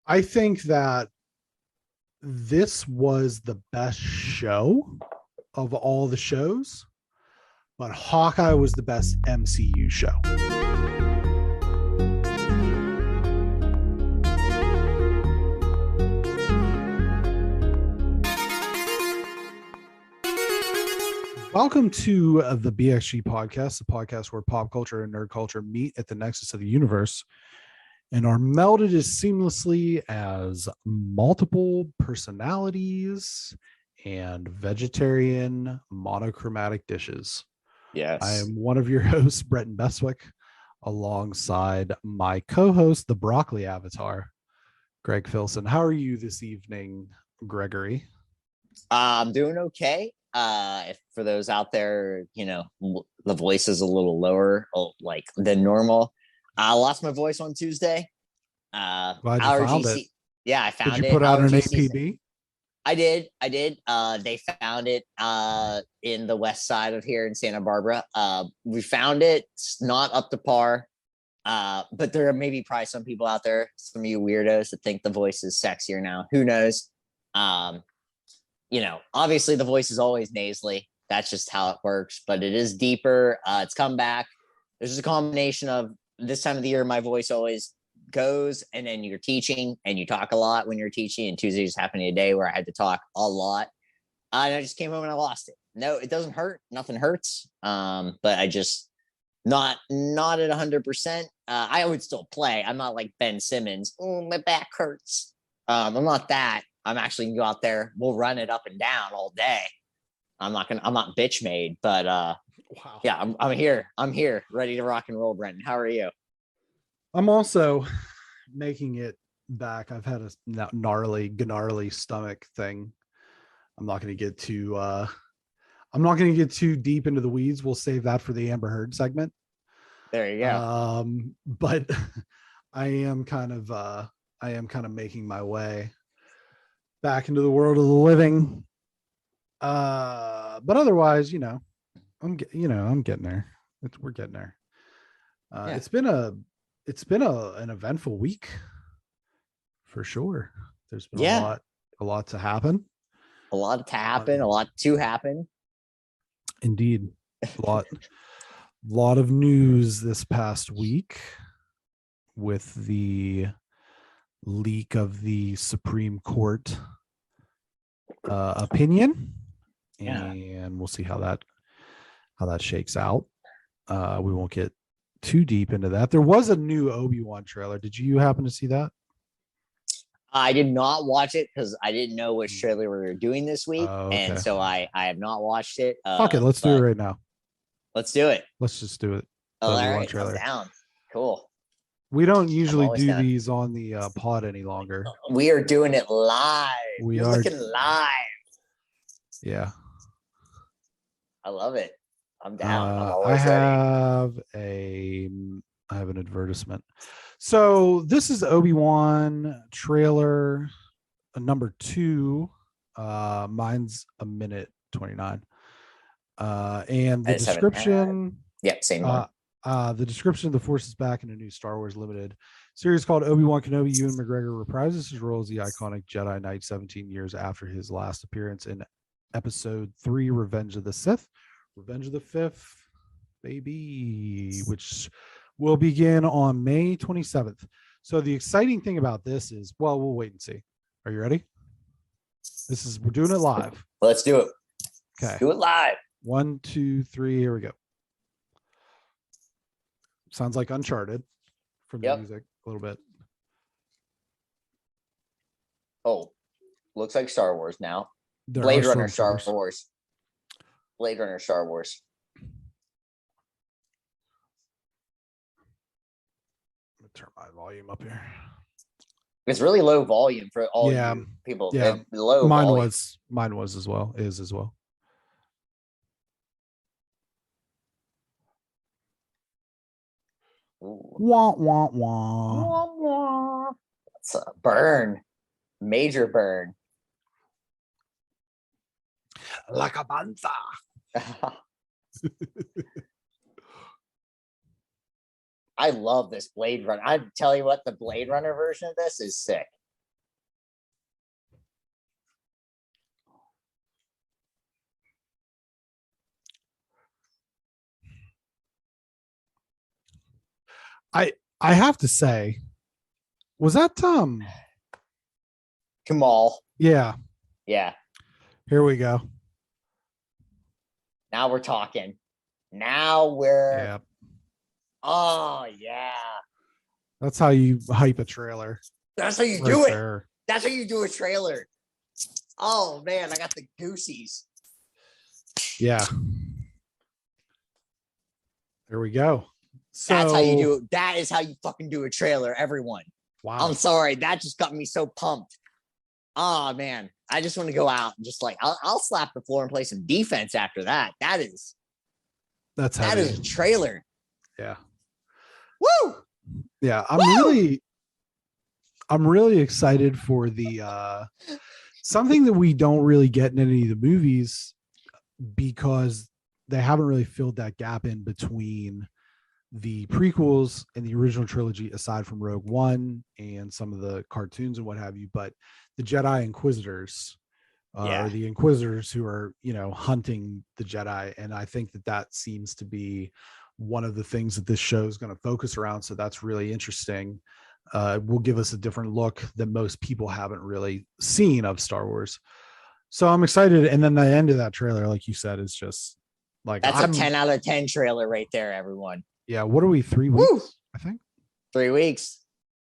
I think that this was the best show of all the shows, but Hawkeye was the best MCU show. Welcome to the BXG podcast, the podcast where pop culture and nerd culture meet at the nexus of the universe and are melded as seamlessly as multiple personalities and vegetarian monochromatic dishes. Yes. I am one of your hosts, Bretton Beswick, alongside my co-host, the Broccoli Avatar, Greg Filson. How are you this evening, Gregory? I'm doing okay. If for those out there, the voice is a little lower, like than normal. I lost my voice on Tuesday. Glad you found it. Yeah, I found it. Did you put out an APB? I did. They found it in the west side of here in Santa Barbara. We found it. It's not up to par. But there are maybe probably some people out there, some of you weirdos that think the voice is sexier now. Who knows? Obviously the voice is always nasally. That's just how it works, but it is deeper. It's come back. There's just a combination of this time of the year, my voice always goes, and then you're teaching and you talk a lot when you're teaching. And Tuesday just happened today where I had to talk a lot. And I just came home and I lost it. No, it doesn't hurt. Nothing hurts. But I just not at 100%. I would still play. I'm not like Ben Simmons. Oh, my back hurts. I'm not that. I'm actually gonna go out there. We'll run it up and down all day. I'm not bitch made, but wow. Yeah, I'm here. I'm here, ready to rock and roll. Brenton, how are you? I'm also making it back. I've had a gnarly stomach thing. I'm not going to get too deep into the weeds. We'll save that for the Amber Heard segment. There you go. But I am kind of making my way back into the world of the living. But otherwise, I'm getting there. We're getting there. Yeah. It's been an eventful week for sure. There's been a lot to happen. A lot to happen. Indeed. A lot of news this past week with the leak of the Supreme Court opinion. Yeah. And we'll see how that shakes out. We won't get too deep into that. There was a new Obi-Wan trailer. Did you happen to see that? I did not watch it because I didn't know which trailer we were doing this week. Okay. And so I have not watched it. Fuck it, let's do it right now. Let's do it. Let's just do it. All right, trailer. I'm down. Cool. We don't usually do these on the pod any longer. We are doing it live. You're looking live. Yeah. I love it. I'm down. I have an advertisement. So this is Obi-Wan trailer number 2. Mine's a minute 29. And the description. Same one. The description of the Force is back in a new Star Wars limited series called Obi-Wan Kenobi. Ewan McGregor reprises his role as the iconic Jedi Knight 17 years after his last appearance in Episode 3, Revenge of the Sith. Revenge of the Fifth, baby, which will begin on May 27th. So the exciting thing about this is, well, we'll wait and see. Are you ready? We're doing it live. Let's do it. Okay. Let's do it live. 1, 2, 3, here we go. Sounds like Uncharted from the music a little bit. Oh, looks like Star Wars now. Blade Runner Star Wars. Blade Runner Star Wars. I'm gonna turn my volume up here. It's really low volume for all you people. Yeah, low. Mine was as well. Is as well. Wah wah wah. Wah, wah. It's a burn. Major burn. Like a bantha. I love this Blade Runner. I tell you what, the Blade Runner version of this is sick. I have to say, was that Kamal. yeah, Yeah. here we go. Now we're talking. Now we're. Yeah. Oh, yeah. That's how you hype a trailer. That's how you right do it. there. That's how you do a trailer. Oh, man. I got the goosies. Yeah. There we go. So, That's how you do it. That is how you fucking do a trailer, everyone. wow. I'm sorry. That just got me so pumped. Oh, man. I just want to go out and just like, I'll slap the floor and play some defense after that. That is a trailer. Yeah. Woo! Yeah. Woo! I'm really excited for the something that we don't really get in any of the movies because they haven't really filled that gap in between the prequels and the original trilogy, aside from Rogue One and some of the cartoons and what have you. But the Jedi Inquisitors are the Inquisitors who are, hunting the Jedi. And I think that seems to be one of the things that this show is going to focus around. So that's really interesting. Will give us a different look that most people haven't really seen of Star Wars. So I'm excited. And then the end of that trailer, like you said, is just like, that's a 10 out of 10 trailer right there, everyone. Yeah. What are we? 3 weeks? Woo! I think 3 weeks.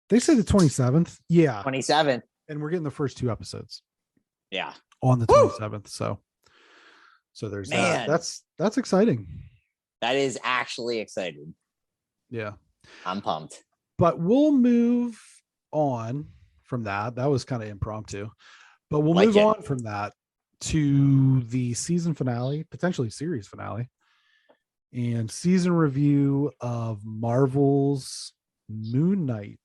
They say the 27th. Yeah. 27th. And we're getting the first 2 episodes. Yeah. On the 27th. So there's that. That's exciting. That is actually exciting. Yeah. I'm pumped. But we'll move on from that. That was kind of impromptu. But we'll move on from that to the season finale, potentially series finale, and season review of Marvel's Moon Knight.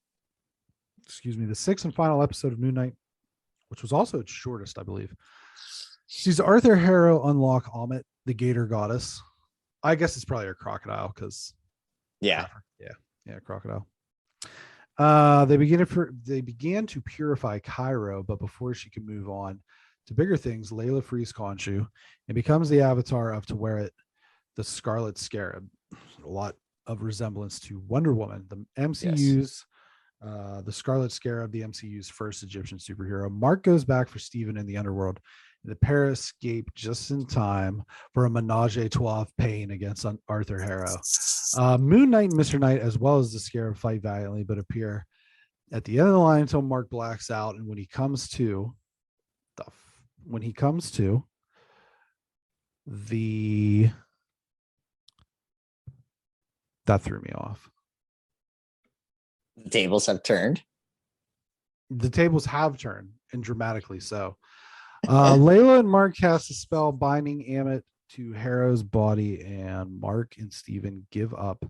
Excuse me, the 6th and final episode of Moon Knight, which was also its shortest, I believe. Sees Arthur Harrow unlock Amit, the Gator Goddess. I guess it's probably a crocodile because yeah, crocodile. They began to purify Cairo, but before she could move on to bigger things, Layla frees Khonshu and becomes the avatar of Taweret, the Scarlet Scarab. A lot of resemblance to Wonder Woman, the MCU's the Scarlet Scarab, the MCU's first Egyptian superhero. Mark goes back for Steven in the underworld. The pair escape just in time for a menage a trois of pain against Arthur Harrow. Moon Knight and Mr. Knight, as well as the Scarab, fight valiantly, but appear at the end of the line until Mark blacks out. And when he comes to, that threw me off. The tables have turned. The tables have turned, and dramatically so. Layla and Mark cast a spell binding Amit to Harrow's body, and Mark and Steven give up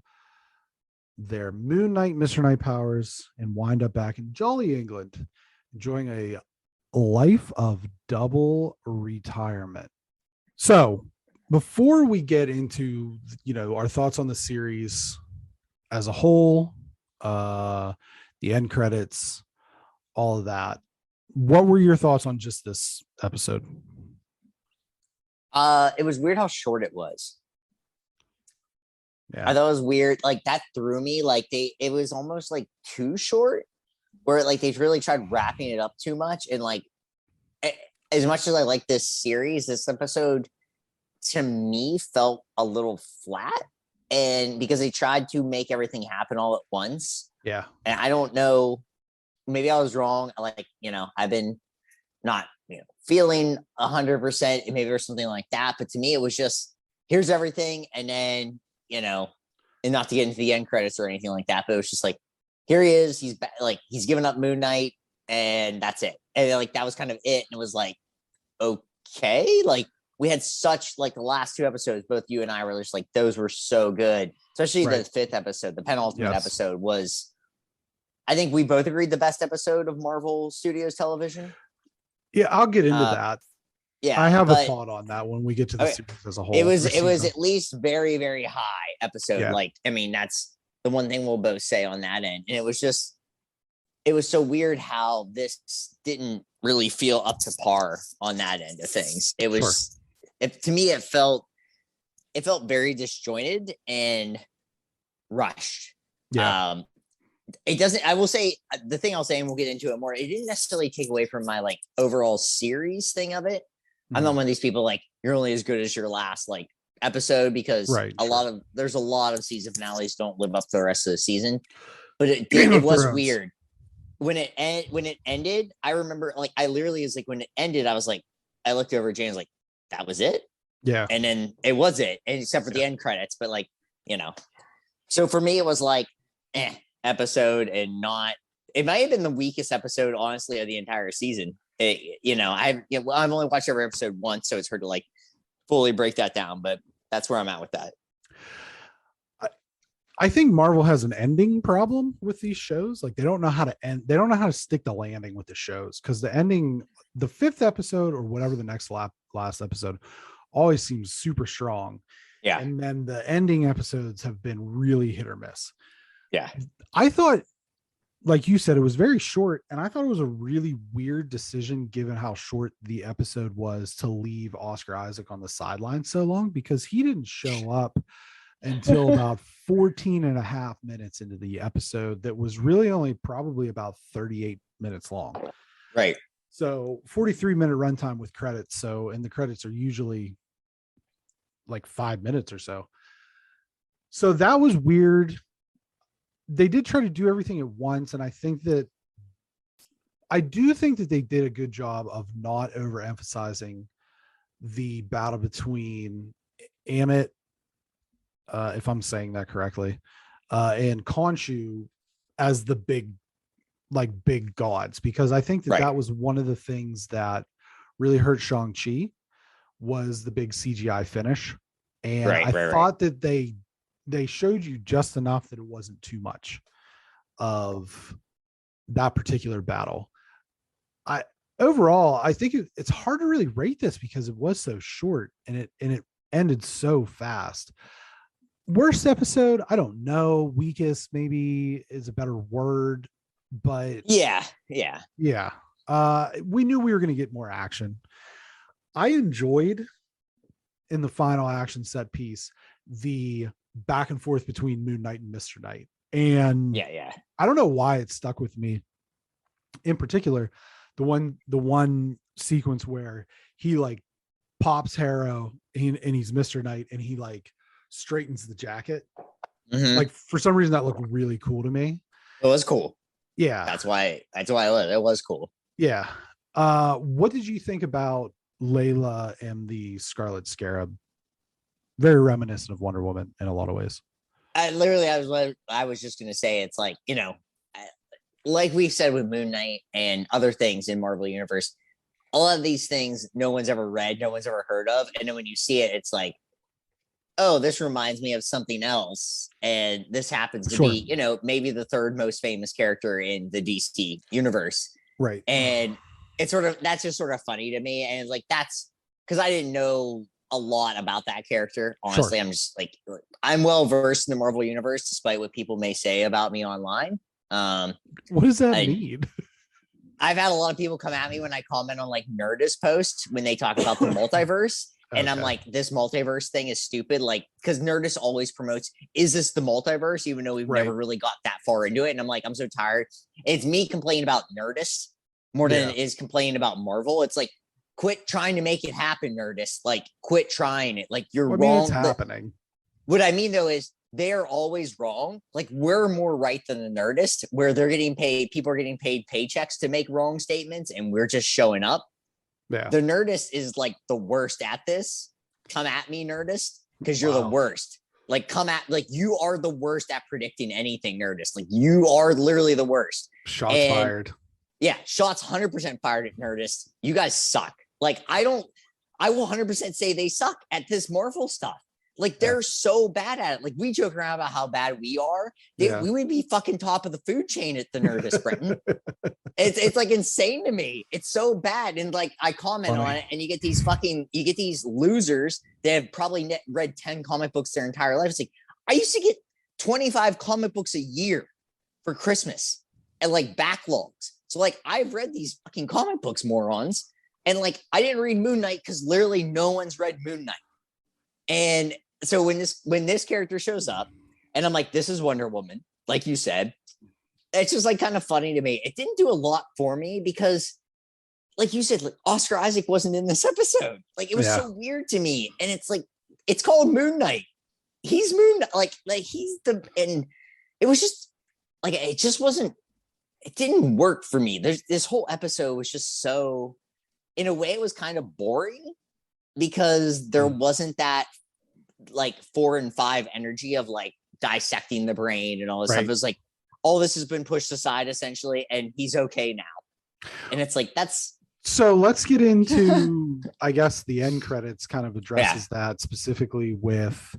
their Moon Knight, Mr. Knight powers and wind up back in jolly England, enjoying a life of double retirement. So before we get into, our thoughts on the series as a whole, the end credits, all of that, what were your thoughts on just this episode? It was weird how short it was. Yeah. I thought it was weird. Like that threw me. Like it was almost like too short, where like they've really tried wrapping it up too much. And like, as much as I like this series, this episode to me felt a little flat, and because they tried to make everything happen all at once. Yeah. And I don't know. Maybe I was wrong. Like, I've been not, feeling 100%, maybe or something like that. But to me, it was just, here's everything. And then, and not to get into the end credits or anything like that, but it was just like, here he is. He's given up Moon Knight and that's it. And like, that was kind of it. And it was like, okay. Like we had such like the last 2 episodes, both you and I were just like, those were so good. Especially the 5th episode, the penultimate episode was, I think we both agreed, the best episode of Marvel Studios television. Yeah, I'll get into that. Yeah, I have a thought on that when we get to the series as a whole. It was at least very, very high episode. Yeah. Like, I mean, that's the one thing we'll both say on that end. And it was so weird how this didn't really feel up to par on that end of things. It was, to me, it felt very disjointed and rushed. Yeah. It doesn't, I will say the thing I'll say, and we'll get into it more, it didn't necessarily take away from my like overall series thing of it. I'm not one of these people like you're only as good as your last like episode, because there's a lot of season finales don't live up to the rest of the season. But it was weird when it ended. I remember like I literally was like, when it ended, I was like, I looked over at James like, that was it. Yeah. And then it was it, and except for the end credits. But like, so for me it was like episode, and not, it might have been the weakest episode honestly of the entire season. I've only watched every episode once, so it's hard to like fully break that down, but that's where I'm at with that. I think Marvel has an ending problem with these shows. Like they don't know how to end. They don't know how to stick the landing with the shows, because the ending, the 5th episode or whatever the next last episode, always seems super strong. Yeah. And then the ending episodes have been really hit or miss. Yeah. I thought, like you said, it was very short, and I thought it was a really weird decision given how short the episode was to leave Oscar Isaac on the sideline so long, because he didn't show up until about 14 and a half minutes into the episode that was really only probably about 38 minutes long. Right. So 43-minute runtime with credits. So, and the credits are usually like 5 minutes or so. So that was weird. They did try to do everything at once. And I do think that they did a good job of not overemphasizing the battle between Amit, if I'm saying that correctly, and Khonshu as the big gods, because I think that was one of the things that really hurt Shang-Chi was the big CGI finish. And I thought that they showed you just enough that it wasn't too much of that particular battle. Overall, I think it's hard to really rate this because it was so short and it ended so fast. Worst episode, I don't know. Weakest maybe is a better word, but yeah. We knew we were going to get more action. I enjoyed in the final action set piece the back and forth between Moon Knight and Mr. Knight. And I don't know why it stuck with me. In particular, the one sequence where he like pops Harrow and he's Mr. Knight and he like straightens the jacket. Mm-hmm. Like for some reason that looked really cool to me. It was cool. Yeah. That's why I loved it. It was cool. Yeah. What did you think about Layla and the Scarlet Scarab? Very reminiscent of Wonder Woman in a lot of ways. I was just going to say, it's like, like we've said with Moon Knight and other things in Marvel Universe, a lot of these things no one's ever read, no one's ever heard of. And then when you see it, it's like, oh, this reminds me of something else. And this happens to be, maybe the 3rd most famous character in the DC universe. Right. And it's that's just sort of funny to me. And it's like, that's because I didn't know a lot about that character. Honestly, I'm just like, I'm well versed in the Marvel universe, despite what people may say about me online. What does that mean? I've had a lot of people come at me when I comment on like Nerdist posts when they talk about the multiverse. And I'm like, this multiverse thing is stupid. Like, because Nerdist always promotes, is this the multiverse? Even though we've never really got that far into it. And I'm like, I'm so tired. It's me complaining about Nerdist more than it is complaining about Marvel. It's like, quit trying to make it happen, Nerdist. Like, quit trying it. Like, you're wrong. It's happening. What I mean, though, is they're always wrong. Like, we're more right than the Nerdist, where they're getting paid. People are getting paid paychecks to make wrong statements, and we're just showing up. Yeah. The Nerdist is like the worst at this. Come at me, Nerdist, because you're the worst. Like, you are the worst at predicting anything, Nerdist. Like, you are literally the worst. Shots fired. Yeah, shots 100% fired at Nerdist. You guys suck. Like, I will 100% say they suck at this Marvel stuff. Like, they're so bad at it. Like, we joke around about how bad we are. We would be fucking top of the food chain at the Nerdist, Britain. It's like insane to me. It's so bad. And like, I comment on it, and you get these losers that have probably read 10 comic books their entire life. It's like, I used to get 25 comic books a year for Christmas and like backlogs. So like, I've read these fucking comic books, morons. And like, I didn't read Moon Knight because literally no one's read Moon Knight. And so when this character shows up, and I'm like, this is Wonder Woman, like you said, it's just like kind of funny to me. It didn't do a lot for me because, like you said, like Oscar Isaac wasn't in this episode. Like it was so weird to me. And it's like, it's called Moon Knight. He's Moon, like he's the, and it was just like, it just wasn't, it didn't work for me. This whole episode was just so, in a way, it was kind of boring because there wasn't that like 4 and 5 energy of like dissecting the brain and all this stuff. It was like, all this has been pushed aside essentially, and he's okay now. And it's like, that's. So let's get into, I guess, the end credits kind of addresses that specifically with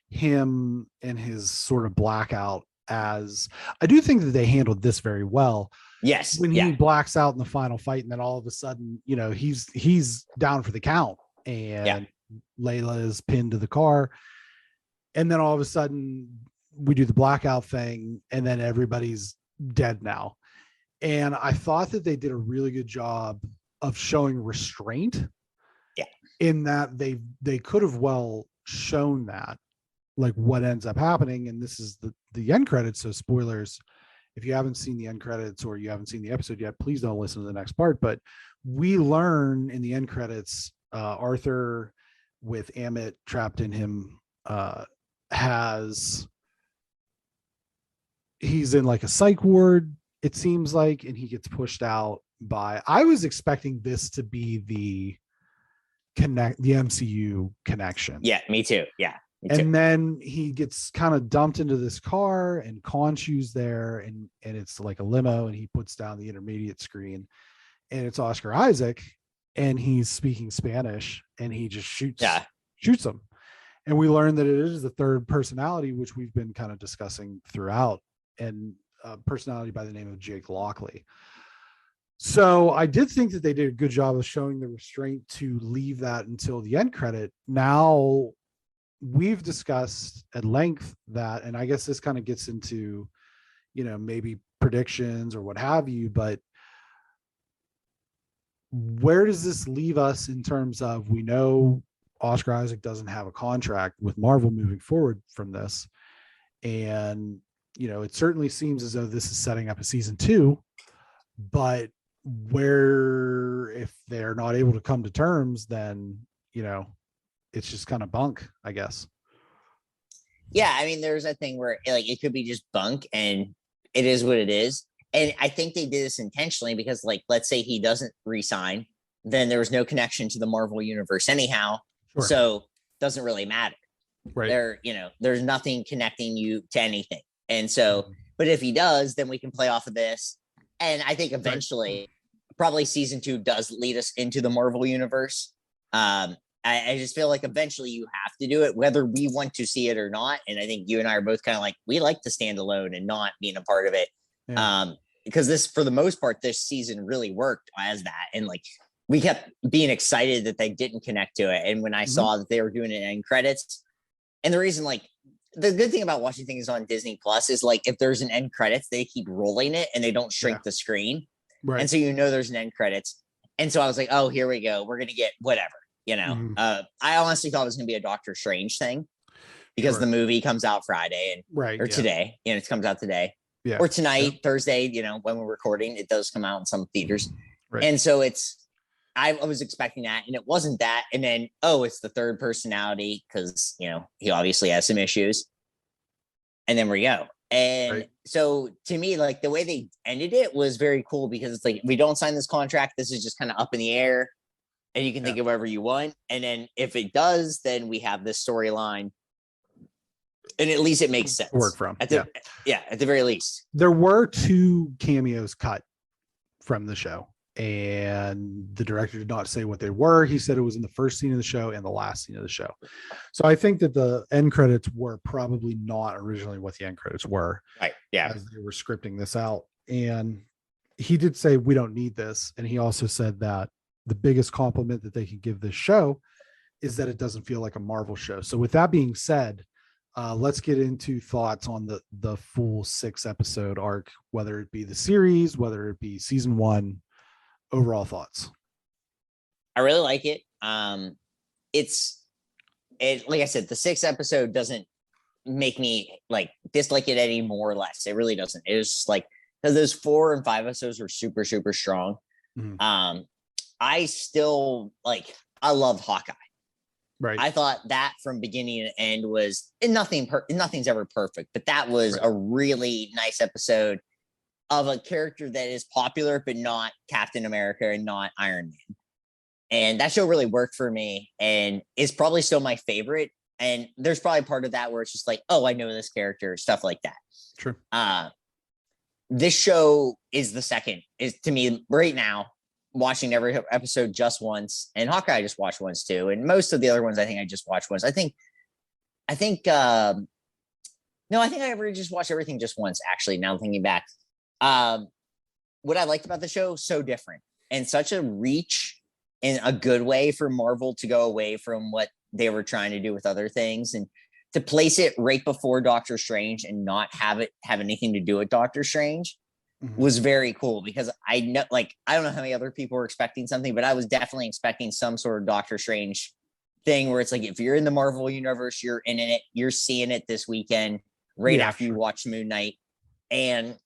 him and his sort of blackout. As I do think that they handled this very well. Yes. When he blacks out in the final fight, and then all of a sudden, you know, he's down for the count, and Layla is pinned to the car. And then all of a sudden we do the blackout thing, and then everybody's dead now. And I thought that they did a really good job of showing restraint. Yeah. In that they could have well shown that, like what ends up happening. And this is the end credits. So spoilers, if you haven't seen the end credits or you haven't seen the episode yet, please don't listen to the next part. But we learn in the end credits, Arthur, with Amit trapped in him, he's in like a psych ward, it seems like, and he gets pushed out by, I was expecting this to be the MCU connection. Yeah, me too. Yeah. And then he gets kind of dumped into this car, and Khonshu's there, and it's like a limo, and he puts down the intermediate screen, and it's Oscar Isaac, and he's speaking Spanish, and he just shoots him. And we learn that it is the third personality, which we've been kind of discussing throughout, and a personality by the name of Jake Lockley. So I did think that they did a good job of showing the restraint to leave that until the end credit. Now, we've discussed at length that, and I guess this kind of gets into, you know, maybe predictions or what have you, but where does this leave us in terms of, we know Oscar Isaac doesn't have a contract with Marvel moving forward from this. And, you know, it certainly seems as though this is setting up a season 2, but where, if they're not able to come to terms, then, you know, it's just kind of bunk, I guess. Yeah, I mean, there's a thing where like it could be just bunk, and it is what it is. And I think they did this intentionally because, like, let's say he doesn't resign, then there was no connection to the Marvel universe anyhow. Sure. So doesn't really matter. Right. There's nothing connecting you to anything. And so, but if he does, then we can play off of this. And I think eventually, probably season 2 does lead us into the Marvel universe. I just feel like eventually you have to do it, whether we want to see it or not. And I think you and I are both kind of like, we like to stand alone and not being a part of it. Yeah. Because this, for the most part, this season really worked as that. And like, we kept being excited that they didn't connect to it. And when I saw that they were doing it in end credits, and the reason, like, the good thing about watching things on Disney Plus is, like, if there's an end credits, they keep rolling it and they don't shrink the screen. Right. And so, you know, there's an end credits. And so I was like, oh, here we go. We're going to get whatever, you know. I honestly thought it was going to be a Doctor Strange thing because the movie comes out Friday or today, you know, it comes out today or tonight, Thursday, you know, when we're recording, it does come out in some theaters. Right. And so I was expecting that, and it wasn't that. And then, it's the third personality because, you know, he obviously has some issues. And then we go. And so to me, like, the way they ended it was very cool because it's like, we don't sign this contract. This is just kind of up in the air, and you can think of whatever you want. And then if it does, then we have this storyline. And at least it makes sense. Work from. At the very least. There were 2 cameos cut from the show, and the director did not say what they were. He said it was in the first scene of the show and the last scene of the show. So I think that the end credits were probably not originally what the end credits were. Right. Yeah. As they were scripting this out. And he did say, we don't need this. And he also said that the biggest compliment that they can give this show is that it doesn't feel like a Marvel show. So with that being said, let's get into thoughts on the full 6-episode arc, whether it be the series, whether it be season 1. Overall thoughts. I really like it. Like I said, the 6th episode doesn't make me like dislike it any more or less. It really doesn't. It was just like, because those 4 and 5 episodes were super, super strong. I still like, I love Hawkeye. Right. I thought that from beginning to end was, and nothing's ever perfect, but that was a really nice episode of a character that is popular, but not Captain America and not Iron Man. And that show really worked for me and is probably still my favorite. And there's probably part of that where it's just like, oh, I know this character, stuff like that. True. This show is the second, is to me right now, watching every episode just once, and Hawkeye I just watched once too. And most of the other ones, I think I just watched once. I think I ever just watched everything just once, actually, now thinking back. What I liked about the show, so different and such a reach in a good way for Marvel to go away from what they were trying to do with other things and to place it right before Doctor Strange and not have it have anything to do with Doctor Strange was very cool, because I know, like, I don't know how many other people were expecting something, but I was definitely expecting some sort of Doctor Strange thing where it's like, if you're in the Marvel universe, you're in it, you're seeing it this weekend, right after you watch Moon Knight. And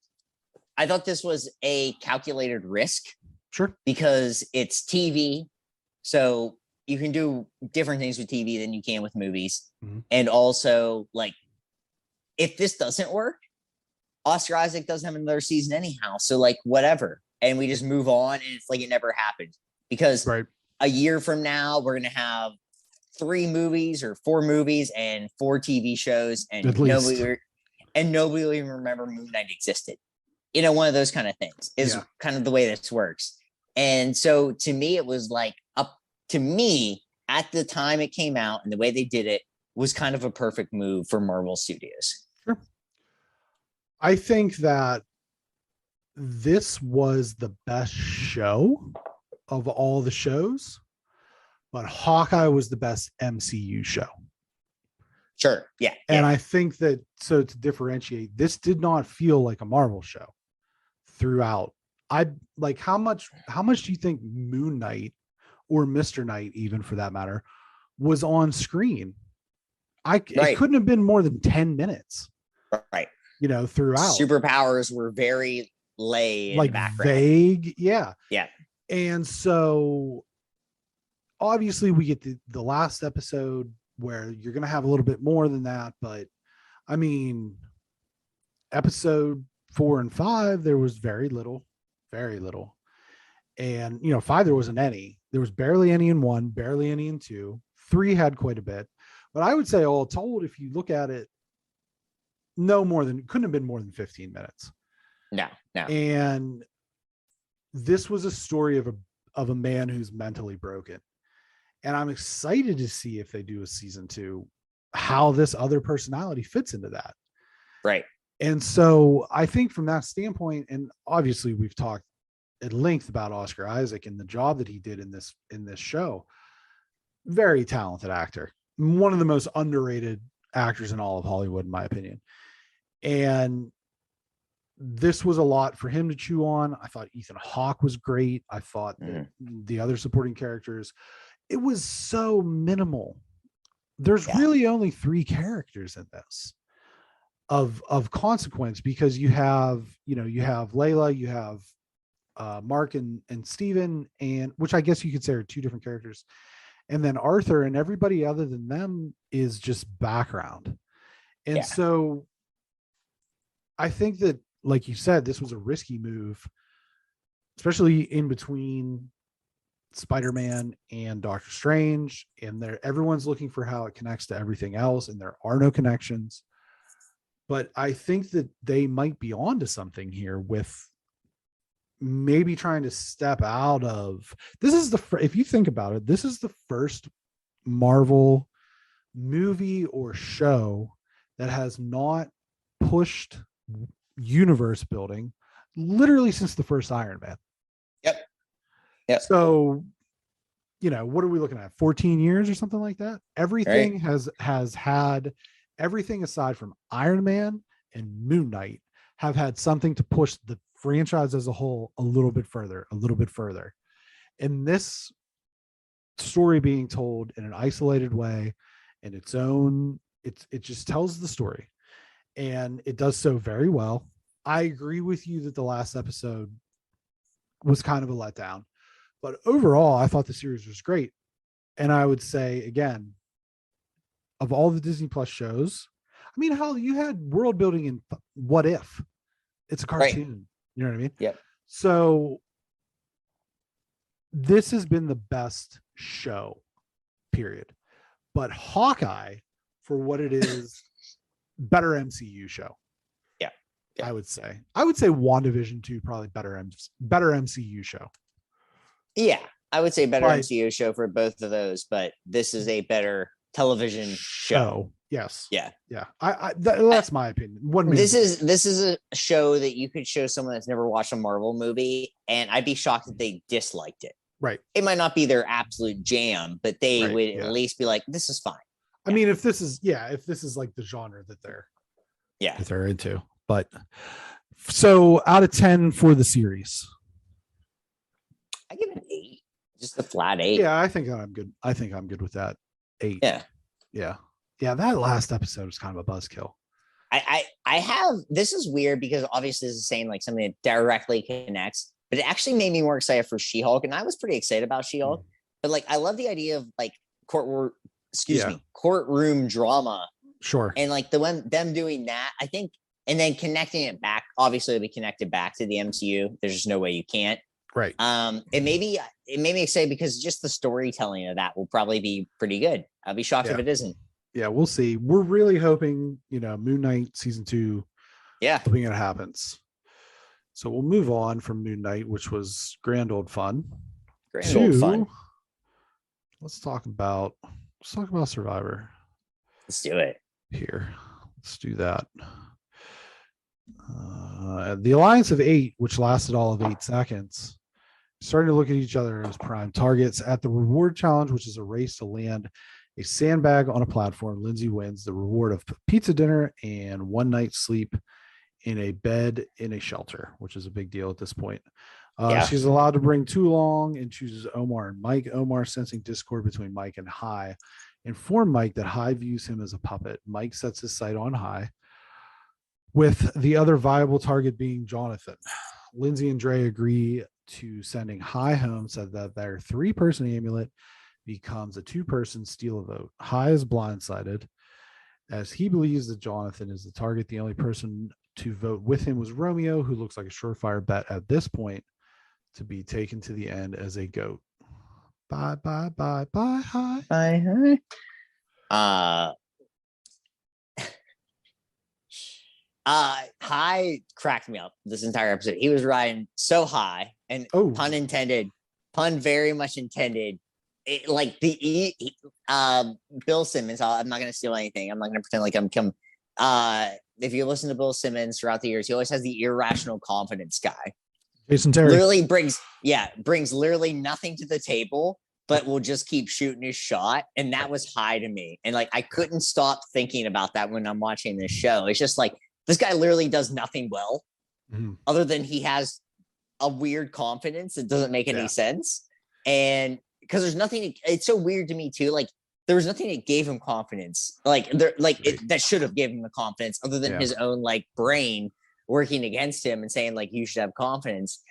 I thought this was a calculated risk. Sure. Because it's TV. So you can do different things with TV than you can with movies. And also, like, if this doesn't work, Oscar Isaac doesn't have another season anyhow. So, like, whatever. And we just move on, and it's like it never happened. Because a year from now, we're going to have 3 movies or 4 movies and 4 TV shows. And nobody will even remember Moon Knight existed. You know, one of those kind of things is kind of the way this works. And so to me, it was like, to me, at the time it came out and the way they did it was kind of a perfect move for Marvel Studios. Sure. I think that this was the best show of all the shows, but Hawkeye was the best MCU show. Sure. Yeah. And I think that, so to differentiate, this did not feel like a Marvel show throughout. I like, how much do you think Moon Knight or Mr. Knight, even for that matter, was on screen? It couldn't have been more than 10 minutes. Right. You know, throughout. Superpowers were very lay in like the background. Vague. Yeah. Yeah. And so obviously we get the last episode where you're going to have a little bit more than that. But I mean, episode 4 and 5, there was very little. And, 5, there wasn't any. There was barely any in 1, barely any in 2. 3 had quite a bit. But I would say all told, if you look at it, couldn't have been more than 15 minutes. No. And this was a story of a man who's mentally broken. And I'm excited to see, if they do a season 2, how this other personality fits into that. Right. And so I think from that standpoint, and obviously we've talked at length about Oscar Isaac and the job that he did in this show. Very talented actor. One of the most underrated actors in all of Hollywood, in my opinion. And this was a lot for him to chew on. I thought Ethan Hawke was great. I thought that the other supporting characters, it was so minimal. There's really only 3 characters in this of consequence, because you have Layla, you have Mark and Steven, and which I guess you could say are 2 different characters. And then Arthur, and everybody other than them is just background. And so I think that, like you said, this was a risky move, especially in between Spider-Man and Doctor Strange. And everyone's looking for how it connects to everything else, and there are no connections. But I think that they might be onto something here with maybe trying to step out of this. Is if you think about it, this is the first Marvel movie or show that has not pushed universe building literally since the first Iron Man. Yep. So, what are we looking at? 14 years or something like that? Everything has had everything aside from Iron Man and Moon Knight have had something to push the franchise as a whole a little bit further. And this story being told in an isolated way, in its own it just tells the story, and it does so very well. I agree with you that the last episode was kind of a letdown, but overall, I thought the series was great. And I would say again, of all the Disney Plus shows, I mean, hell, you had world building in What If? It's a cartoon. Right. You know what I mean? Yep. So this has been the best show, period. But Hawkeye, for what it is, better MCU show. Yeah. I would say WandaVision 2 probably better MCU show. Yeah, I would say better MCU show for both of those, but this is a better television show. Yes. Yeah. Yeah. That's my opinion. This is a show that you could show someone that's never watched a Marvel movie, and I'd be shocked if they disliked it. Right. It might not be their absolute jam, but they would at least be like, this is fine. I mean, if this is like the genre that they're into. But so out of 10 for the series, I give it an 8, just a flat 8. Yeah, I think I'm good. I think I'm good with that 8. Yeah. That last episode was kind of a buzzkill. I have, this is weird because obviously this is saying like something that directly connects, but it actually made me more excited for She-Hulk, and I was pretty excited about She-Hulk. But like, I love the idea of like courtroom drama. Sure. And like them doing that, I think, and then connecting it back. Obviously, it'll be connected back to the MCU. There's just no way you can't. Right. It made me excited because just the storytelling of that will probably be pretty good. I'll be shocked if it isn't. Yeah, we'll see. We're really hoping, Moon Knight season 2. Yeah. Hoping it happens. So we'll move on from Moon Knight, which was grand old fun. Let's talk about Survivor. Let's do it. Here. Let's do that. The Alliance of 8, which lasted all of 8 seconds, starting to look at each other as prime targets at the reward challenge, which is a race to land a sandbag on a platform. Lindsay wins the reward of pizza dinner and one night's sleep in a bed in a shelter, which is a big deal at this point. She's allowed to bring 2 along and chooses Omar and Mike. Omar, sensing discord between Mike and Hai, informed Mike that Hai views him as a puppet. Mike sets his sight on Hai, with the other viable target being Jonathan. Lindsay and Dre agree to sending Hai home so that their 3-person amulet becomes a 2-person steal a vote. Hai is blindsided as he believes that Jonathan is the target. The only person to vote with him was Romeo, who looks like a surefire bet at this point to be taken to the end as a goat. Bye, Hai. Bye, Hai. Hai cracked me up this entire episode. He was riding so high, and pun intended, pun very much intended. Like Bill Simmons. I'm not going to steal anything. I'm not going to pretend like I'm if you listen to Bill Simmons throughout the years, he always has the irrational confidence guy. Jason Terry literally brings literally nothing to the table, but will just keep shooting his shot. And that was Hai to me. And like, I couldn't stop thinking about that when I'm watching this show. It's just like, this guy literally does nothing well, other than he has a weird confidence that doesn't make any sense. And because there's nothing, it's so weird to me too. Like, there was nothing that gave him confidence. That should have given him the confidence, other than his own like brain working against him and saying like, you should have confidence.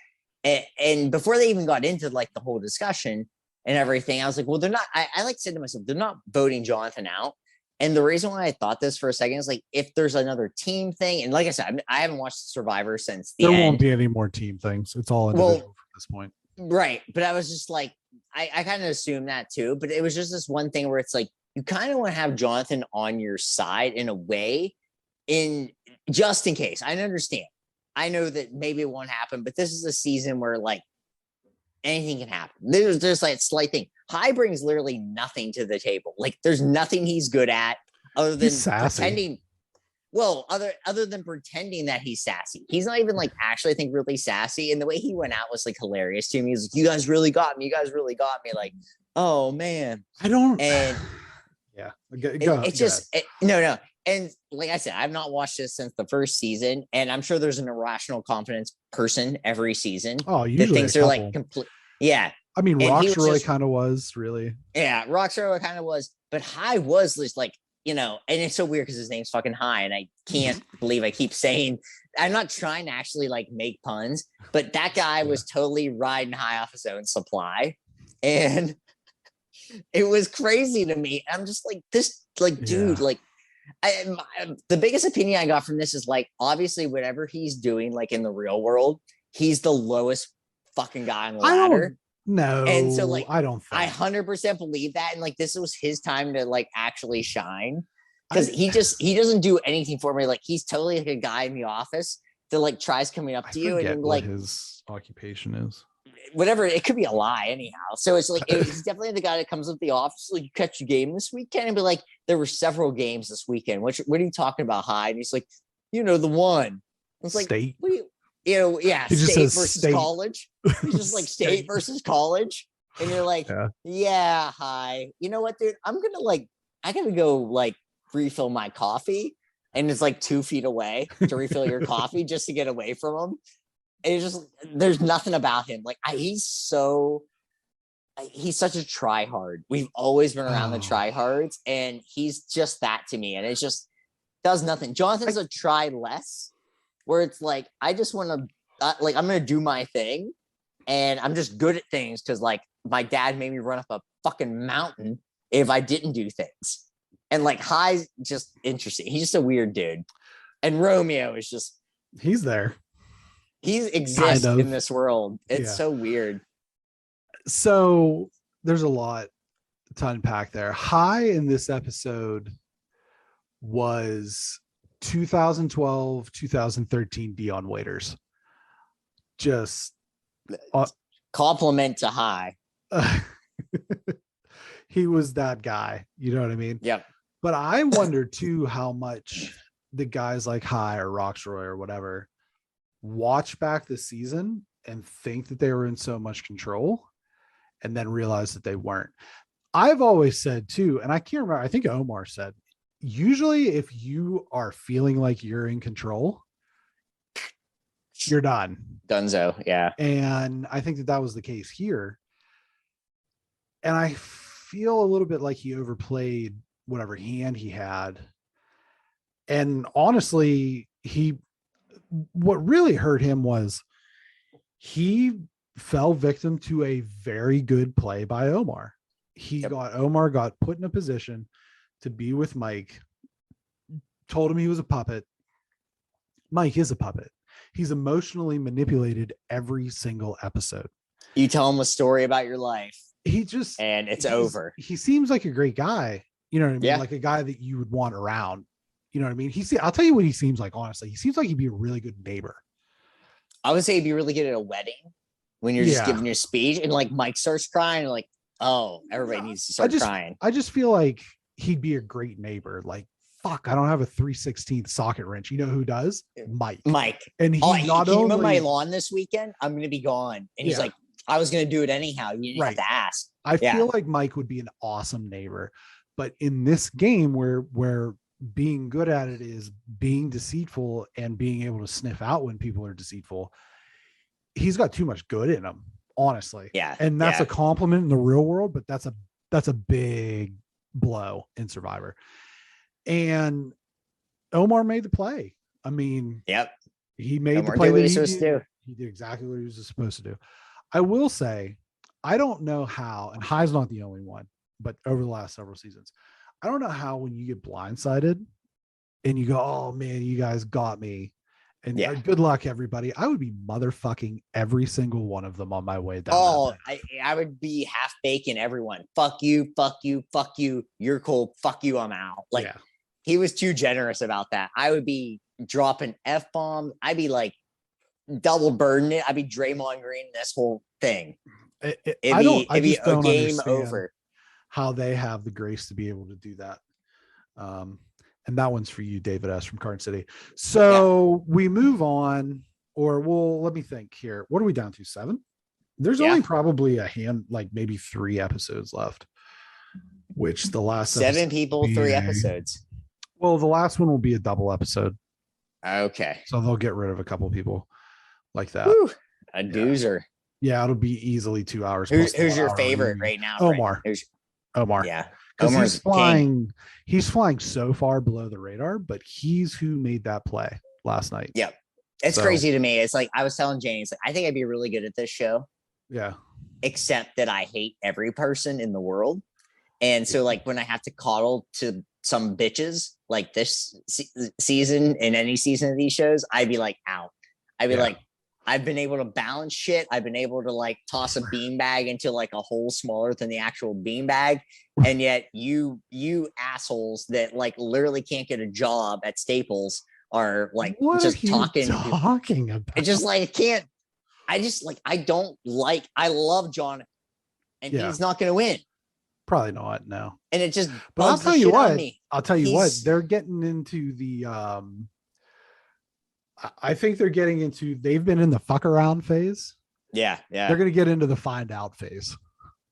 And before they even got into like the whole discussion and everything, I was like, well, they're not, I like said to myself, they're not voting Jonathan out. And the reason why I thought this for a second is like, if there's another team thing, and like I said, I haven't watched Survivor since the end. There won't be any more team things. It's all individual from this point. Right. But I was just like, I kind of assumed that too, but it was just this one thing where it's like, you kind of want to have Jonathan on your side in a way, in just in case. I understand. I know that maybe it won't happen, but this is a season where like anything can happen. There's like a slight thing. Hai brings literally nothing to the table. Like, there's nothing he's good at other than pretending. Well, other than pretending that he's sassy. He's not even like actually, I think, really sassy. And the way he went out was like hilarious to me. He's like, you guys really got me. You guys really got me. Like, oh man. I don't. And yeah. No. And like I said, I've not watched this since the first season, and I'm sure there's an irrational confidence person every season. Oh, usually that thinks they're like complete. Yeah. I mean, Rocksroy kind of was really. Yeah, Rocksroy kind of was, but Hai was just like and it's so weird because his name's fucking High, and I can't believe I keep saying. I'm not trying to actually like make puns, but that guy was totally riding high off his own supply, and it was crazy to me. I'm just like this, like, dude, like. The biggest opinion I got from this is like, obviously, whatever he's doing, like in the real world, he's the lowest fucking guy on the ladder. No, and so like, I don't. I 100% believe that, and like, this was his time to like actually shine because he doesn't do anything for me. Like, he's totally like a guy in the office that like tries coming up to you and like his occupation is. Whatever, it could be a lie anyhow. So it's like he's definitely the guy that comes up the office like, you catch a game this weekend, and be like, there were several games this weekend. What are you talking about, High? And he's like, the one. It's like State. State versus college. He's just like state versus college, and you're like, yeah, High. You know what, dude? I gotta go like refill my coffee, and it's like 2 feet away to refill your coffee just to get away from him. It's just, there's nothing about him. Like, he's such a try-hard. We've always been around the try-hards, and he's just that to me. And it just does nothing. Jonathan's a try less, where it's like, I just want to, I'm going to do my thing, and I'm just good at things because, like, my dad made me run up a fucking mountain if I didn't do things. And, like, High's just interesting. He's just a weird dude. And Romeo is just... He's there. He exists in this world. It's so weird. So there's a lot to unpack there. High in this episode was 2012, 2013 Dion Waiters. Just compliment to High. He was that guy. You know what I mean? Yep. But I wonder too how much the guys like High or Roxroy or whatever watch back this season and think that they were in so much control and then realize that they weren't. I've always said too, and I can't remember, I think Omar said, usually if you are feeling like you're in control, you're done. Dunzo, yeah. And I think that was the case here. And I feel a little bit like he overplayed whatever hand he had. And honestly, what really hurt him was he fell victim to a very good play by Omar. Omar got put in a position to be with Mike, told him he was a puppet. Mike is a puppet. He's emotionally manipulated every single episode. You tell him a story about your life. And it's over. He seems like a great guy. You know what I mean? Yeah. Like a guy that you would want around. You know what I mean? I'll tell you what he seems like, honestly. He seems like he'd be a really good neighbor. I would say he'd be really good at a wedding when you're just giving your speech and like Mike starts crying, and like, oh, everybody needs to start crying. I just feel like he'd be a great neighbor. Like, fuck, I don't have a 3/16 socket wrench. You know who does? Mike. And he can you mow my lawn this weekend? I'm going to be gone. And he's like, I was going to do it anyhow. You didn't have to ask. I feel like Mike would be an awesome neighbor. But in this game where being good at it is being deceitful and being able to sniff out when people are deceitful, he's got too much good in him, honestly. Yeah. And that's a compliment in the real world, but that's a big blow in Survivor. And Omar made the play. I mean, he made the play. He did exactly what he was supposed to do. I will say, I don't know how, and High's not the only one, but over the last several seasons, I don't know how when you get blindsided and you go, oh man, you guys got me. And good luck, everybody. I would be motherfucking every single one of them on my way down. Oh, I would be half baking everyone. Fuck you, fuck you, fuck you. You're cool. Fuck you. I'm out. He was too generous about that. I would be dropping F-bombs. I'd be like double burden it. I'd be Draymond Green this whole thing. It'd be a game over. How they have the grace to be able to do that. And that one's for you, David S. from Carson City. So we move on, let me think here. What are we down to? 7? There's only probably maybe 3 episodes left, which the last 7 people, 3 episodes. Well, the last one will be a double episode. Okay. So they'll get rid of a couple people like that. Whew, a doozer. Yeah, it'll be easily 2 hours. Who's your favorite right now? Omar. Right? Omar. Yeah. because Omar is king. he's flying so far below the radar, but he's who made that play last night. Yep. It's So, crazy to me. It's like I was telling Jane, it's like I think I'd be really good at this show, yeah. except that I hate every person in the world. And so like when I have to coddle to some bitches like this season in any season of these shows, I'd be like out. I'd be like, I've been able to balance shit. I've been able to like toss a beanbag into like a hole smaller than the actual beanbag. And yet you assholes that like literally can't get a job at Staples are like What just are you talking about? It's just like I love John and he's not going to win. Probably not. No. And it just, but I'll tell you what, they're getting into the, I think they've been in the fuck around phase. Yeah. They're going to get into the find out phase.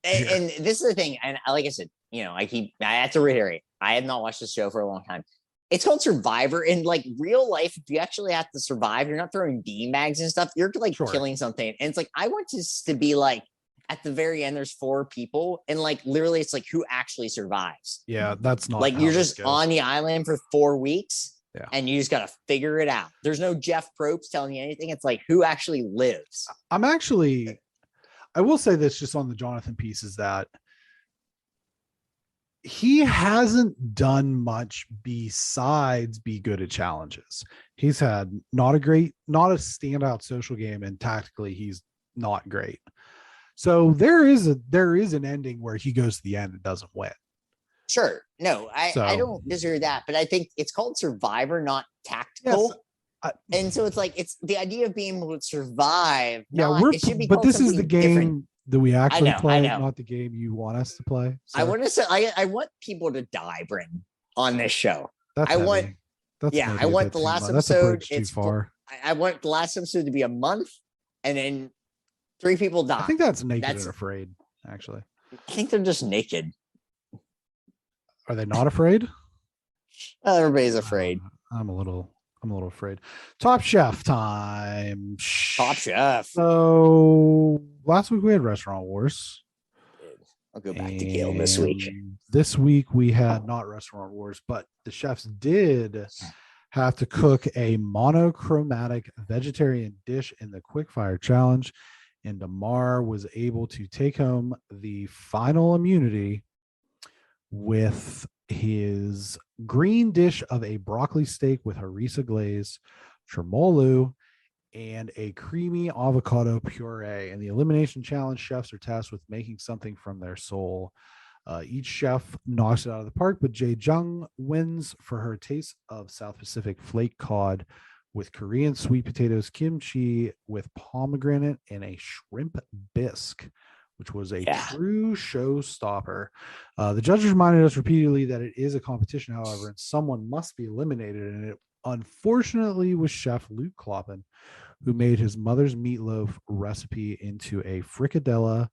And this is the thing. And like I said, I have to reiterate, I have not watched this show for a long time. It's called Survivor. In like real life, if you actually have to survive, you're not throwing beanbags and stuff. You're like killing something. And it's like, I want this to be like, at the very end, there's 4 people, and like literally, it's like who actually survives. Yeah, that's not like you're just on the island for 4 weeks, and you just got to figure it out. There's no Jeff Probst telling you anything. It's like who actually lives. I will say this just on the Jonathan piece is that he hasn't done much besides be good at challenges. He's had not a standout social game, and tactically, he's not great. So there is an ending where he goes to the end and doesn't win. Sure. No, I don't disagree with that, but I think it's called Survivor, not tactical. Yes, and so it's like, it's the idea of being able to survive. But this is the game that we actually play, not the game you want us to play. So. I want to say, I want people to die, Bryn, on this show. I want the last episode. It's too far. I want the last episode to be a month, and then 3 people die. I think that's Naked and Afraid, actually. I think they're just naked. Are they not afraid? Everybody's afraid. I'm a little afraid. Top Chef time. Top Chef. So last week we had Restaurant Wars. I'll go back to Gale this week. This week we had not Restaurant Wars, but the chefs did have to cook a monochromatic vegetarian dish in the Quickfire Challenge. And Damar was able to take home the final immunity with his green dish of a broccoli steak with harissa glaze, tremolo, and a creamy avocado puree. In the elimination challenge, chefs are tasked with making something from their soul. Each chef knocks it out of the park, but Jae Jung wins for her taste of South Pacific flake cod with Korean sweet potatoes, kimchi with pomegranate, and a shrimp bisque, which was a true showstopper. The judges reminded us repeatedly that it is a competition, however, and someone must be eliminated. And it unfortunately was Chef Luke Kloppen, who made his mother's meatloaf recipe into a fricadella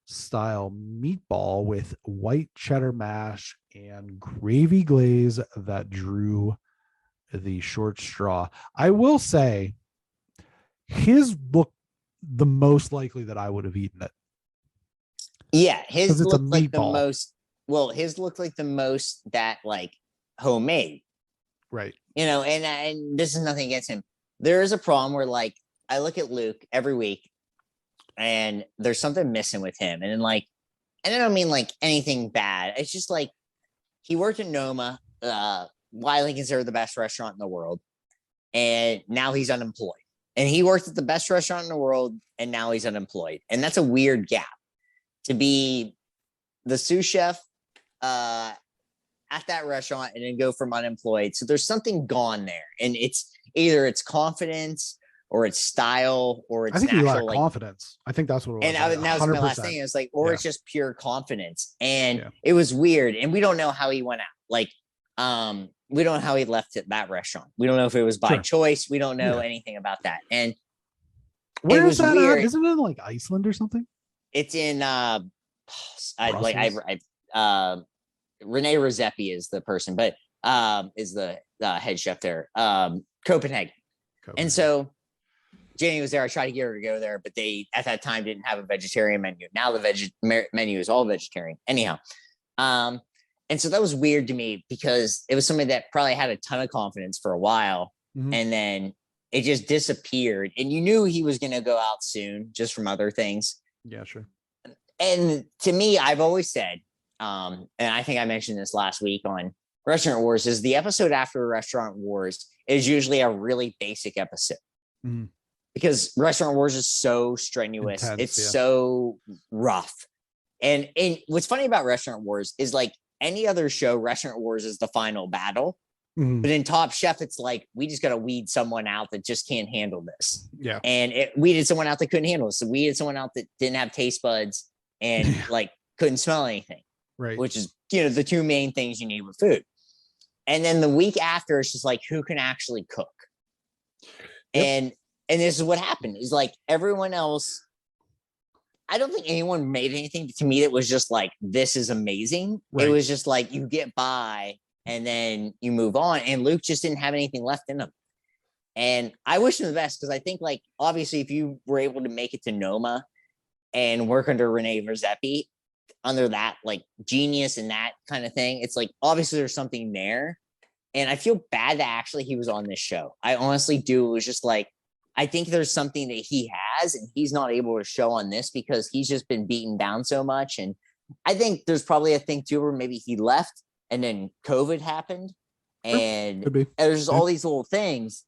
style meatball with white cheddar mash and gravy glaze that drew the short straw. I will say his looked the most likely that I would have eaten it. Yeah, his looked like the most. Well, his looked like the most that like homemade, right? And this is nothing against him. There is a problem where like I look at Luke every week, and there's something missing with him, and then like, and I don't mean like anything bad. It's just like he worked at Noma, widely considered the best restaurant in the world, and now he's unemployed. And he worked at the best restaurant in the world, and now he's unemployed, and that's a weird gap. To be the sous chef at that restaurant and then go from unemployed. So there's something gone there. And it's either it's confidence or it's style or it's I think natural, like confidence. I think that's what it was. And that was my last thing. It was like, or it's just pure confidence. And it was weird. And we don't know how he went out. Like, we don't know how he left at that restaurant. We don't know if it was by choice. We don't know anything about that. And where is that at? Isn't it in like Iceland or something? It's in Renee Rosepi is the person, but is the head chef there. Copenhagen. And so Jenny was there. I tried to get her to go there, but they at that time didn't have a vegetarian menu. Now the menu is all vegetarian. Anyhow, And so that was weird to me because it was somebody that probably had a ton of confidence for a while. And then it just disappeared. And you knew he was going to go out soon just from other things. Yeah, sure. And to me, I've always said, and I think I mentioned this last week on Restaurant Wars, is the episode after Restaurant Wars is usually a really basic episode. Because Restaurant Wars is so strenuous. It's so rough. And what's funny about Restaurant Wars is like any other show, Restaurant Wars is the final battle. But in Top Chef, it's like, we just got to weed someone out that just can't handle this. Yeah. And it weeded someone out that couldn't handle it. So weeded someone out that didn't have taste buds and like couldn't smell anything. Right. Which is, the two main things you need with food. And then the week after, it's just like, who can actually cook? Yep. And this is what happened. Is like everyone else, I don't think anyone made anything to me that was just like, this is amazing. Right. It was just like, you get by and then you move on. And Luke just didn't have anything left in him. And I wish him the best because I think, like, obviously, if you were able to make it to Noma and work under Renee Verzepi, under that, like, genius and that kind of thing, it's like, obviously, there's something there. And I feel bad that actually he was on this show. I honestly do. It was just like, I think there's something that he has and he's not able to show on this because he's just been beaten down so much. And I think there's probably a thing too where maybe he left and then COVID happened and there's all these little things.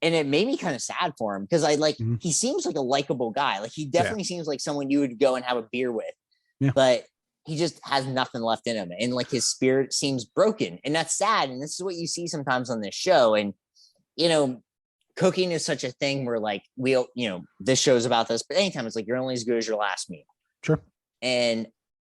And it made me kind of sad for him because I like, he seems like a likable guy. Like he definitely seems like someone you would go and have a beer with, but he just has nothing left in him. And like his spirit seems broken and that's sad. And this is what you see sometimes on this show. And, cooking is such a thing where like this show's about this, but anytime it's like you're only as good as your last meal. Sure. And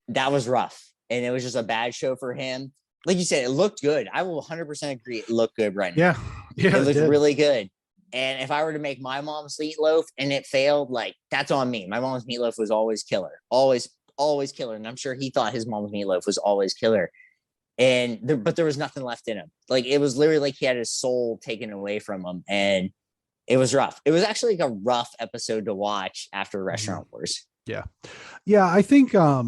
that was rough. And it was just a bad show for him. Like you said, it looked good. I will 100% agree. It looked good right now. Yeah. It looked really good. And if I were to make my mom's meatloaf and it failed, like that's on me. My mom's meatloaf was always killer. Always killer. And I'm sure he thought his mom's meatloaf was always killer. But there was nothing left in him. Like it was literally like he had his soul taken away from him. And it was rough. It was actually like a rough episode to watch after Restaurant Wars. Yeah. Yeah. I think, I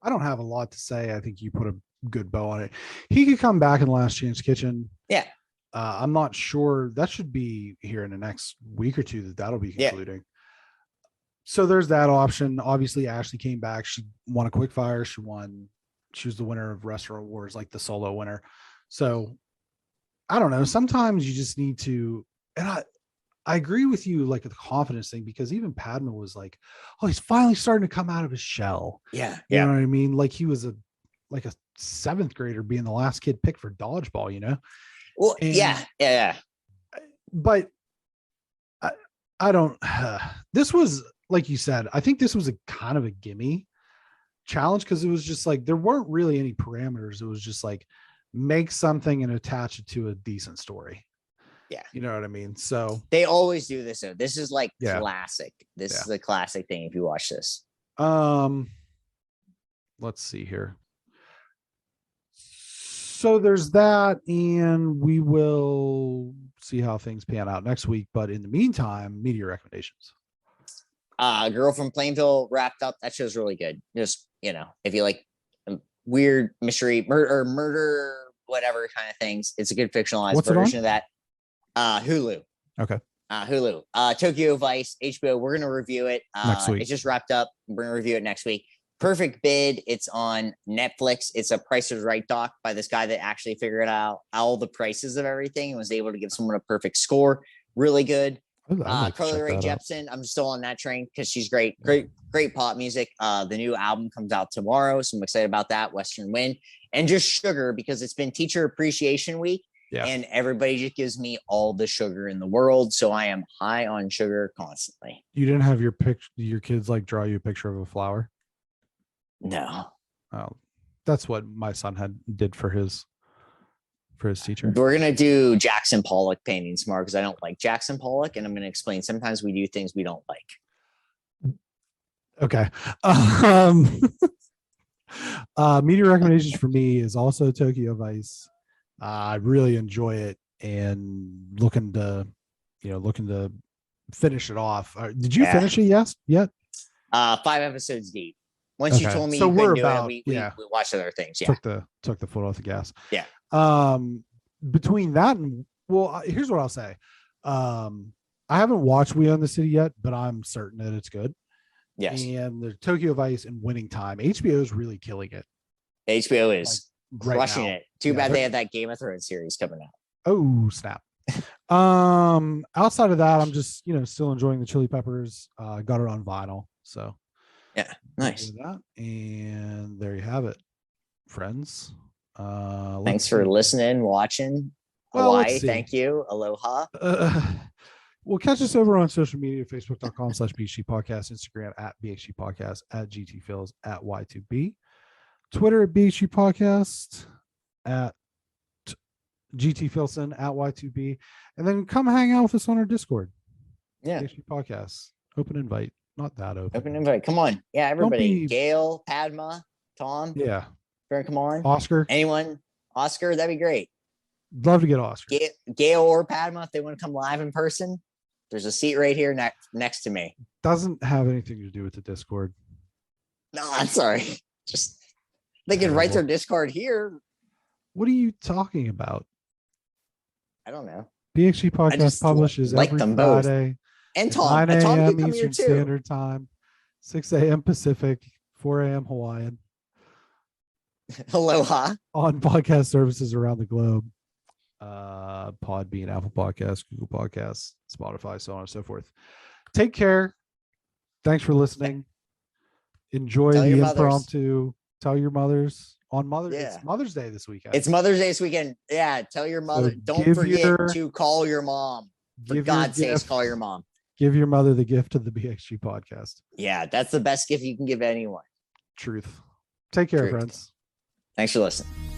don't have a lot to say. I think you put a good bow on it. He could come back in Last Chance Kitchen. Yeah. I'm not sure that should be here in the next week or two that'll be concluding. Yeah. So there's that option. Obviously Ashley came back. She won a quick fire. She was the winner of Restaurant Wars, like the solo winner. So I don't know. Sometimes you just need to, and I agree with you, like the confidence thing, because even Padma was like, oh, he's finally starting to come out of his shell. Yeah. You know what I mean? Like he was a 7th grader being the last kid picked for dodgeball, Well, yeah. But I don't, this was, like you said, I think this was a kind of a gimme challenge because it was just like there weren't really any parameters. It was just like make something and attach it to a decent story. Yeah, you know what I mean. So they always do this. Though. This is like classic. This is a classic thing. If you watch this, let's see here. So there's that, and we will see how things pan out next week. But in the meantime, media recommendations. Girl from Plainville wrapped up. That show's really good. Just, if you like weird mystery, murder, whatever kind of things, it's a good fictionalized version of that. Hulu. Okay. Hulu. Tokyo Vice, HBO. We're going to review it. Next week. It just wrapped up. We're going to review it next week. Perfect Bid. It's on Netflix. It's a Price is Right doc by this guy that actually figured out all the prices of everything and was able to give someone a perfect score. Really good. Carly Rae Jepsen, I'm still on that train because she's great pop music. The new album comes out tomorrow, so I'm excited about that. Western Wind, and just Sugar because it's been Teacher Appreciation Week, and everybody just gives me all the sugar in the world, so I am high on sugar constantly. You didn't have your kids like draw you a picture of a flower? No. Oh, that's what my son did for his teacher. We're gonna do Jackson Pollock paintings tomorrow because I don't like Jackson Pollock, and I'm gonna explain sometimes we do things we don't like. Okay. Media recommendations for me is also Tokyo Vice. I really enjoy it and looking to finish it off. Did you finish it yet? 5 episodes deep. Once you Okay. told me So you we're couldn't do about- it, yeah. we watched other things. Yeah. Took the foot off the gas. Yeah. Between that and here's what I'll say. I haven't watched We Own the City yet, but I'm certain that it's good. Yes. And the Tokyo Vice and Winning Time. HBO is really killing it. HBO is Right crushing now. it. Too bad they have that Game of Thrones series coming out. Oh, snap. Outside of that, I'm just, still enjoying the Chili Peppers. Got it on vinyl. So yeah, nice. That. And there you have it, friends. Thanks for listening, watching. Hawaii, thank you. Aloha. Well, catch us over on social media, facebook.com/BHG Podcast, Instagram @BHG Podcast, @GTFills, @Y2B, Twitter @BHG Podcast, @GTFilson, @Y2B, and then come hang out with us on our Discord. Yeah. BHG Podcast. Open invite. Not that open. Open invite. Come on. Yeah, everybody. Gail, Padma, Tom. Yeah. Come on. Oscar. Anyone? Oscar, that'd be great. Love to get Oscar. Gail or Padma, if they want to come live in person, there's a seat right here next to me. Doesn't have anything to do with the Discord. No, I'm sorry. Just they can write their Discord here. What are you talking about? I don't know. BXG Podcast publishes every Friday. And Tom. 9 Tom a.m. can come here Eastern too. Standard Time, 6 a.m. Pacific, 4 a.m. Hawaiian. Aloha. On podcast services around the globe. Podbean, Apple Podcasts, Google Podcasts, Spotify, so on and so forth. Take care. Thanks for listening. Enjoy the impromptu. Tell your mothers on It's Mother's Day this weekend. It's Mother's Day this weekend. Yeah, tell your mother. So don't forget to call your mom. For God's sakes, call your mom. Give your mother the gift of the BXG podcast. Yeah, that's the best gift you can give anyone. Truth. Take care, friends. Thanks for listening.